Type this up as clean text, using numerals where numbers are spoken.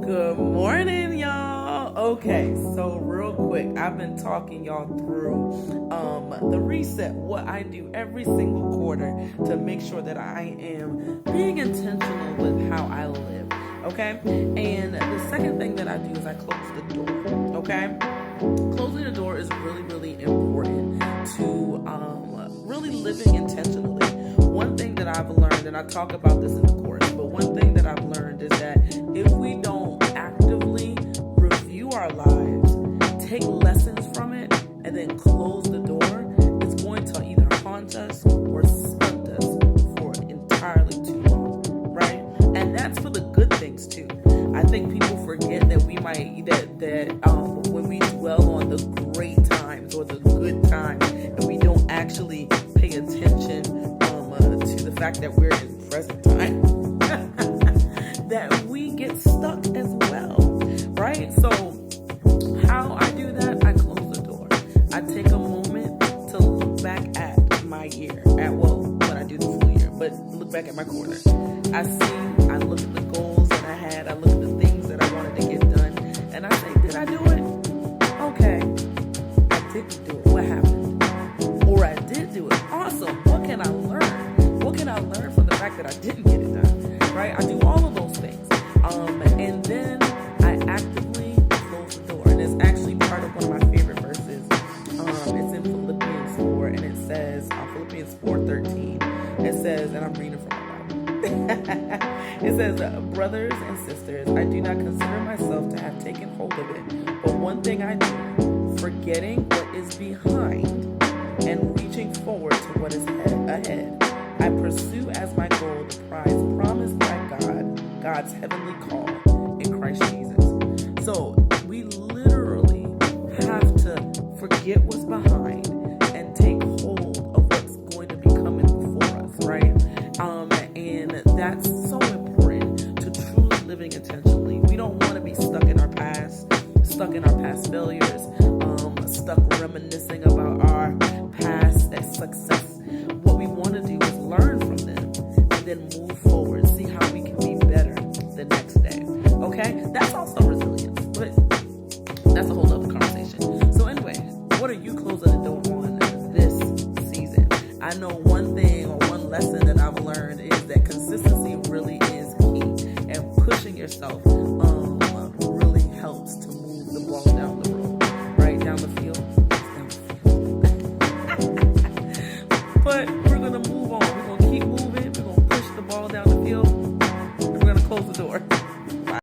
Good morning, y'all. Okay, so real quick, I've been talking y'all through the reset, what I do every single quarter to make sure that I am being intentional with how I live. Okay, and the second thing that I do is I close the door. Okay, closing the door is really, really important to really living intentionally. One thing that I've learned, and I talk about this in the course, but one thing that I've learned is that if we don't actively review our lives, take lessons from it, and then close the door, it's going to either haunt us or stunt us for entirely too long, right? And that's for the good things too. I think people forget that we might when we dwell on the great times or the good times, and we don't actually pay attention to the fact that we're in present time, that we get stuck as well, right? So how I do that, I close the door. I take a moment to look back at my year, when I do the full year, but look back at my quarter. I look at the goals that I had, I look at the things that I wanted to get done, and I say, did I do it? Okay, I didn't do it. What happened? Or I did do it. Awesome. What can I learn? What can I learn from the fact that I didn't get it done? Right? I do all of those things. And then I actively close the door. And it's actually part of one of my favorite verses. It's in Philippians 4, and it says, Philippians 4:13, it says, and I'm reading from my Bible. It says, brothers and sisters, I do not consider myself to have taken hold of it, but one thing I do, forgetting what is behind and reaching forward to what is ahead, I pursue as my goal the prize promised by God's heavenly call in Christ Jesus. So we literally have to forget what's behind and take hold of what's going to be coming before us, right? And that's so important to truly living intentionally. We don't want to be stuck in our past failures, stuck reminiscing about our past success. What we want to do is learn from them and then move forward, see how we can be better the next day. Okay? That's also resilience, but that's a whole other conversation. So anyway, what are you closing the door on this season? I know one thing or one lesson that I've learned is that consistency really is key, and pushing yourself really helps to move the ball down